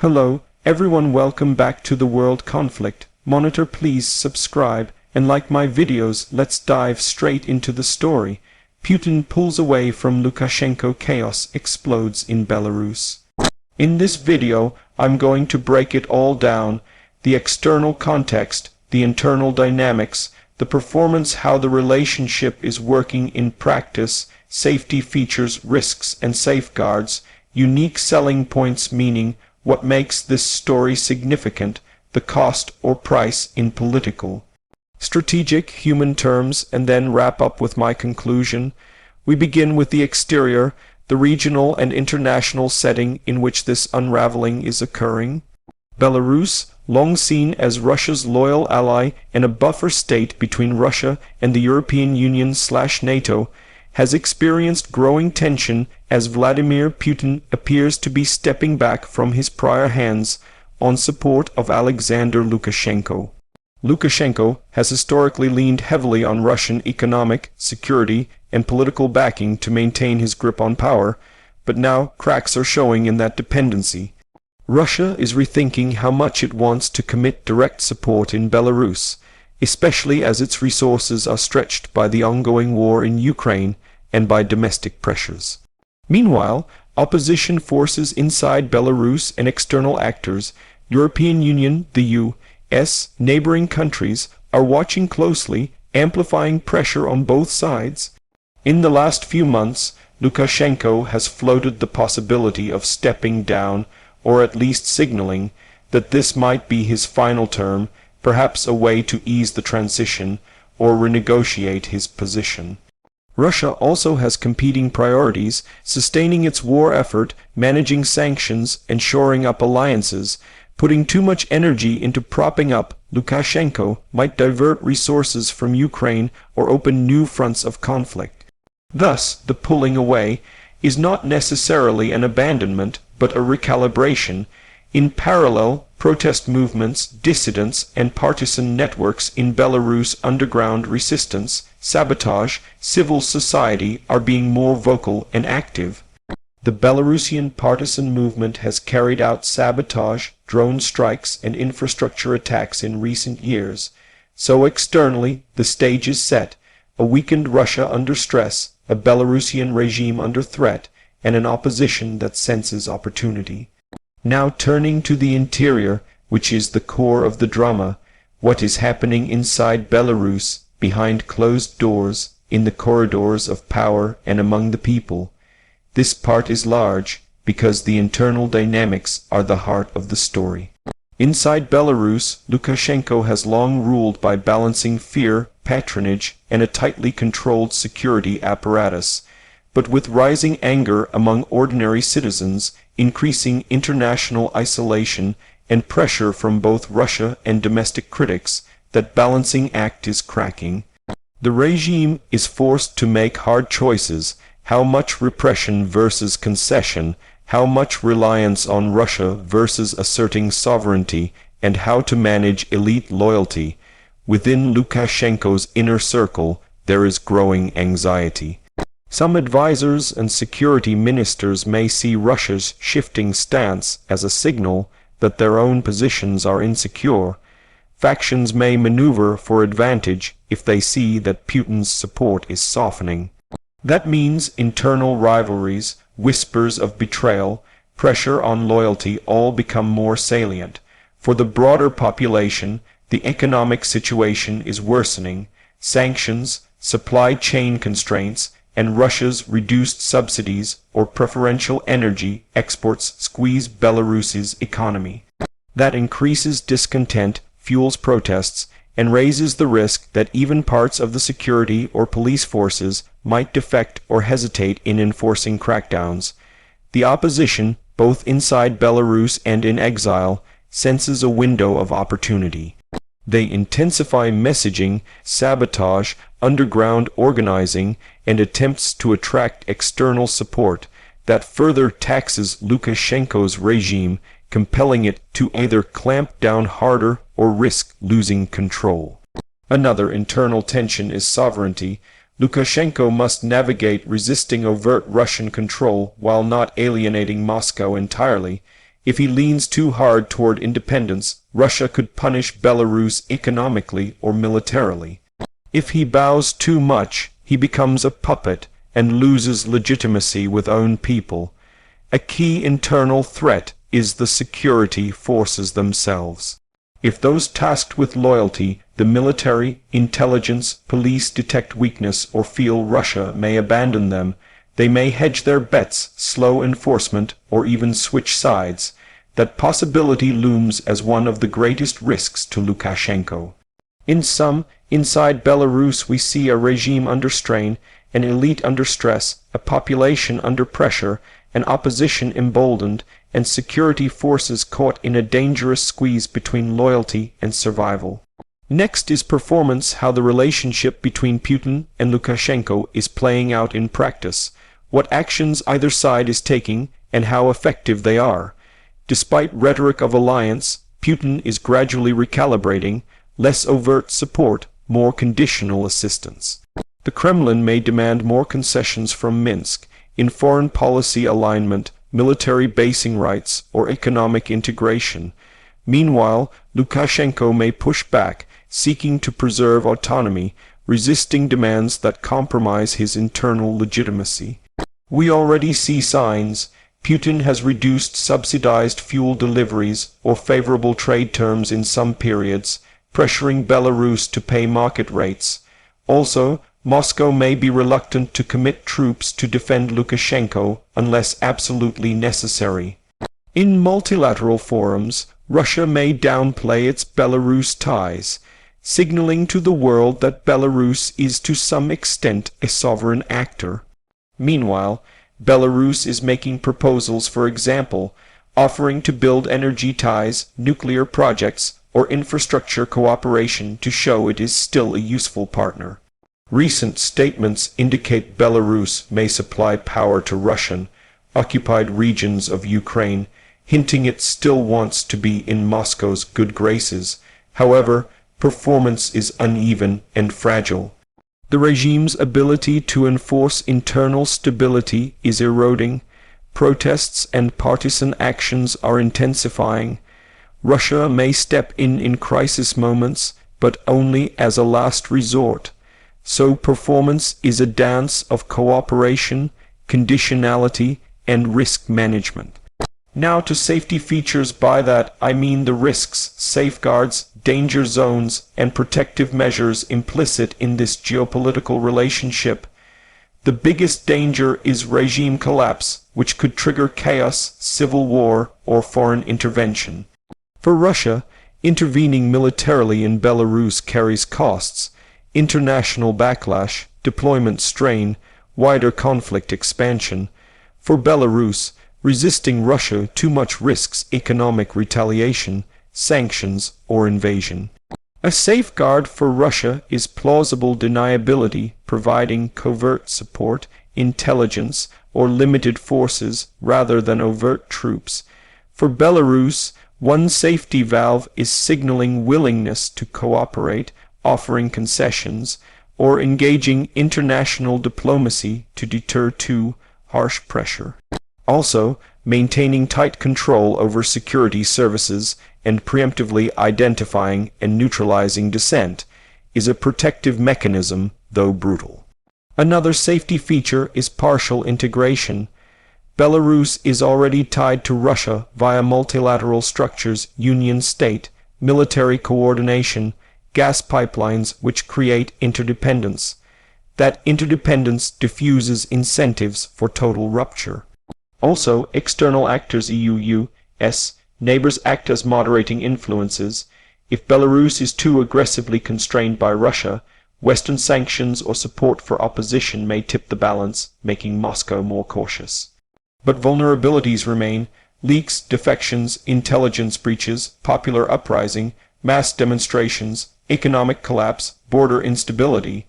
Hello, everyone, welcome back to the World Conflict. Monitor, please subscribe and like my videos. Let's dive straight into the story. Putin pulls away from Lukashenko, chaos explodes in Belarus. In this video, I'm going to break it all down. The external context, the internal dynamics, the performance, how the relationship is working in practice, safety features, risks and safeguards, unique selling points, meaning what makes this story significant, the cost or price in political, strategic, human terms, and then wrap up with my conclusion. We begin with the exterior, the regional and international setting in which this unraveling is occurring. Belarus, long seen as Russia's loyal ally and a buffer state between Russia and the European Union/NATO, has experienced growing tension as Vladimir Putin appears to be stepping back from his prior hands on support of Alexander Lukashenko. Lukashenko has historically leaned heavily on Russian economic, security, and political backing to maintain his grip on power, but now cracks are showing in that dependency. Russia is rethinking how much it wants to commit direct support in Belarus, especially as its resources are stretched by the ongoing war in Ukraine and by domestic pressures. Meanwhile, opposition forces inside Belarus and external actors, European Union, the U.S., neighboring countries, are watching closely, amplifying pressure on both sides. In the last few months, Lukashenko has floated the possibility of stepping down, or at least signaling that this might be his final term, perhaps a way to ease the transition or renegotiate his position. Russia also has competing priorities, sustaining its war effort, managing sanctions, and shoring up alliances. Putting too much energy into propping up Lukashenko might divert resources from Ukraine or open new fronts of conflict. Thus, the pulling away is not necessarily an abandonment, but a recalibration. In parallel, protest movements, dissidents, and partisan networks in Belarus, underground resistance, sabotage, civil society are being more vocal and active. The Belarusian partisan movement has carried out sabotage, drone strikes, and infrastructure attacks in recent years. So externally, the stage is set: a weakened Russia under stress, a Belarusian regime under threat, and an opposition that senses opportunity. Now turning to the interior, which is the core of the drama, what is happening inside Belarus, behind closed doors, in the corridors of power and among the people. This part is large, because the internal dynamics are the heart of the story. Inside Belarus, Lukashenko has long ruled by balancing fear, patronage, and a tightly controlled security apparatus. But with rising anger among ordinary citizens, increasing international isolation, and pressure from both Russia and domestic critics, that balancing act is cracking. The regime is forced to make hard choices: how much repression versus concession, how much reliance on Russia versus asserting sovereignty, and how to manage elite loyalty. Within Lukashenko's inner circle, there is growing anxiety. Some advisors and security ministers may see Russia's shifting stance as a signal that their own positions are insecure. Factions may maneuver for advantage if they see that Putin's support is softening. That means internal rivalries, whispers of betrayal, pressure on loyalty all become more salient. For the broader population, the economic situation is worsening. Sanctions, supply chain constraints, and Russia's reduced subsidies or preferential energy exports squeeze Belarus's economy. That increases discontent, fuels protests, and raises the risk that even parts of the security or police forces might defect or hesitate in enforcing crackdowns. The opposition, both inside Belarus and in exile, senses a window of opportunity. They intensify messaging, sabotage, underground organizing, and attempts to attract external support that further taxes Lukashenko's regime, compelling it to either clamp down harder or risk losing control. Another internal tension is sovereignty. Lukashenko must navigate resisting overt Russian control while not alienating Moscow entirely. If he leans too hard toward independence, Russia could punish Belarus economically or militarily. If he bows too much, he becomes a puppet and loses legitimacy with own people. A key internal threat is the security forces themselves. If those tasked with loyalty, the military, intelligence, police detect weakness or feel Russia may abandon them, they may hedge their bets, slow enforcement, or even switch sides. That possibility looms as one of the greatest risks to Lukashenko. In sum, inside Belarus we see a regime under strain, an elite under stress, a population under pressure, an opposition emboldened, and security forces caught in a dangerous squeeze between loyalty and survival. Next is performance, how the relationship between Putin and Lukashenko is playing out in practice, what actions either side is taking, and how effective they are. Despite rhetoric of alliance, Putin is gradually recalibrating, less overt support, more conditional assistance. The Kremlin may demand more concessions from Minsk, in foreign policy alignment, military basing rights, or economic integration. Meanwhile, Lukashenko may push back, seeking to preserve autonomy, resisting demands that compromise his internal legitimacy. We already see signs. Putin has reduced subsidized fuel deliveries or favorable trade terms in some periods, pressuring Belarus to pay market rates. Also, Moscow may be reluctant to commit troops to defend Lukashenko unless absolutely necessary. In multilateral forums, Russia may downplay its Belarus ties, signaling to the world that Belarus is to some extent a sovereign actor. Meanwhile, Belarus is making proposals, for example, offering to build energy ties, nuclear projects, or infrastructure cooperation to show it is still a useful partner. Recent statements indicate Belarus may supply power to Russian-occupied regions of Ukraine, hinting it still wants to be in Moscow's good graces. However, performance is uneven and fragile. The regime's ability to enforce internal stability is eroding. Protests and partisan actions are intensifying. Russia may step in crisis moments, but only as a last resort. So performance is a dance of cooperation, conditionality, and risk management. Now to safety features. By that I mean the risks, safeguards, danger zones, and protective measures implicit in this geopolitical relationship. The biggest danger is regime collapse, which could trigger chaos, civil war, or foreign intervention. For Russia, intervening militarily in Belarus carries costs, international backlash, deployment strain, wider conflict expansion. For Belarus, resisting Russia too much risks economic retaliation, sanctions, or invasion. A safeguard for Russia is plausible deniability, providing covert support, intelligence, or limited forces rather than overt troops. For Belarus, one safety valve is signaling willingness to cooperate, offering concessions, or engaging international diplomacy to deter too harsh pressure. Also, maintaining tight control over security services and preemptively identifying and neutralizing dissent is a protective mechanism, though brutal. Another safety feature is partial integration. Belarus is already tied to Russia via multilateral structures, union state, military coordination, gas pipelines which create interdependence. That interdependence diffuses incentives for total rupture. Also, external actors EU-US neighbors act as moderating influences. If Belarus is too aggressively constrained by Russia, Western sanctions or support for opposition may tip the balance, making Moscow more cautious. But vulnerabilities remain: leaks, defections, intelligence breaches, popular uprising, mass demonstrations, economic collapse, border instability.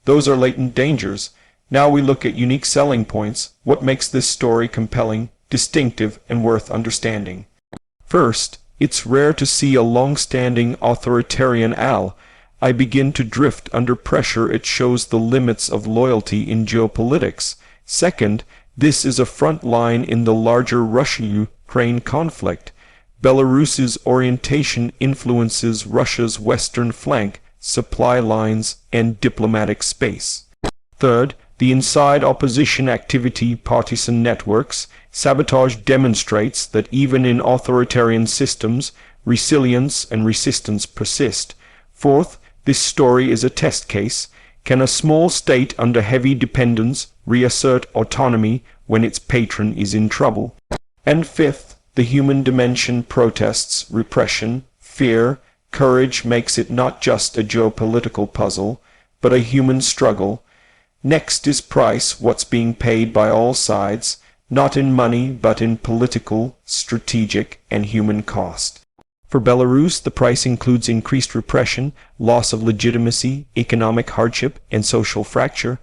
Those are latent dangers. Now we look at unique selling points, what makes this story compelling, distinctive, and worth understanding. First, it's rare to see a long-standing authoritarian ally. I begin to drift under pressure. It shows the limits of loyalty in geopolitics. Second, this is a front line in the larger Russia Russia-Ukraine conflict. Belarus's orientation influences Russia's western flank, supply lines, and diplomatic space. Third, the inside opposition activity, partisan networks. Sabotage demonstrates that even in authoritarian systems, resilience and resistance persist. Fourth, this story is a test case. Can a small state under heavy dependence reassert autonomy when its patron is in trouble? And fifth, the human dimension protests, repression, fear, courage makes it not just a geopolitical puzzle, but a human struggle. Next is price, what's being paid by all sides, not in money but in political, strategic, and human cost. For Belarus, the price includes increased repression, loss of legitimacy, economic hardship, and social fracture.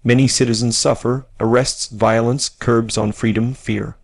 Many citizens suffer, arrests, violence, curbs on freedom, fear.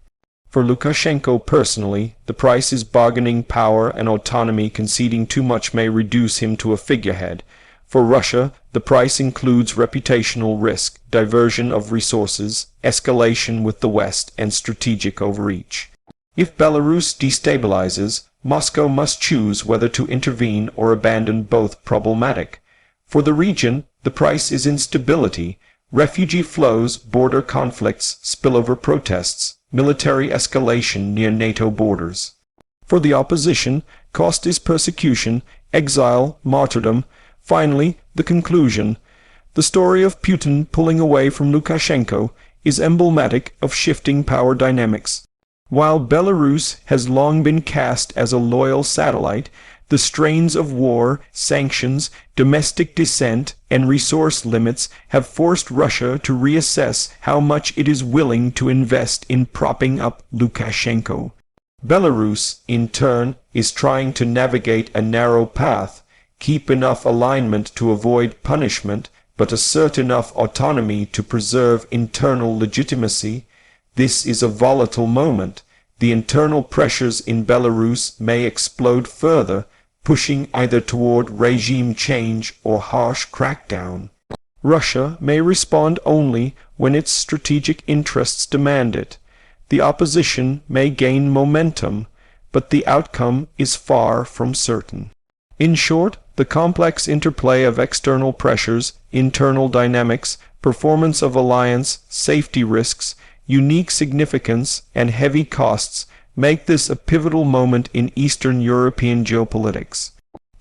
For Lukashenko personally, the price is bargaining power and autonomy. Conceding too much may reduce him to a figurehead. For Russia, the price includes reputational risk, diversion of resources, escalation with the West, and strategic overreach. If Belarus destabilizes, Moscow must choose whether to intervene or abandon, both problematic. For the region, the price is instability, refugee flows, border conflicts, spillover protests, military escalation near NATO borders. For the opposition, cost is persecution, exile, martyrdom. Finally, the conclusion. The story of Putin pulling away from Lukashenko is emblematic of shifting power dynamics. While Belarus has long been cast as a loyal satellite, the strains of war, sanctions, domestic dissent, and resource limits have forced Russia to reassess how much it is willing to invest in propping up Lukashenko. Belarus, in turn, is trying to navigate a narrow path, keep enough alignment to avoid punishment, but assert enough autonomy to preserve internal legitimacy. This is a volatile moment. The internal pressures in Belarus may explode further, pushing either toward regime change or harsh crackdown. Russia may respond only when its strategic interests demand it. The opposition may gain momentum, but the outcome is far from certain. In short, the complex interplay of external pressures, internal dynamics, performance of alliance, safety risks, unique significance, and heavy costs make this a pivotal moment in Eastern European geopolitics.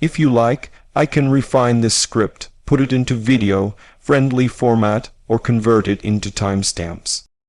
If you like, I can refine this script, put it into video-friendly format, or convert it into timestamps.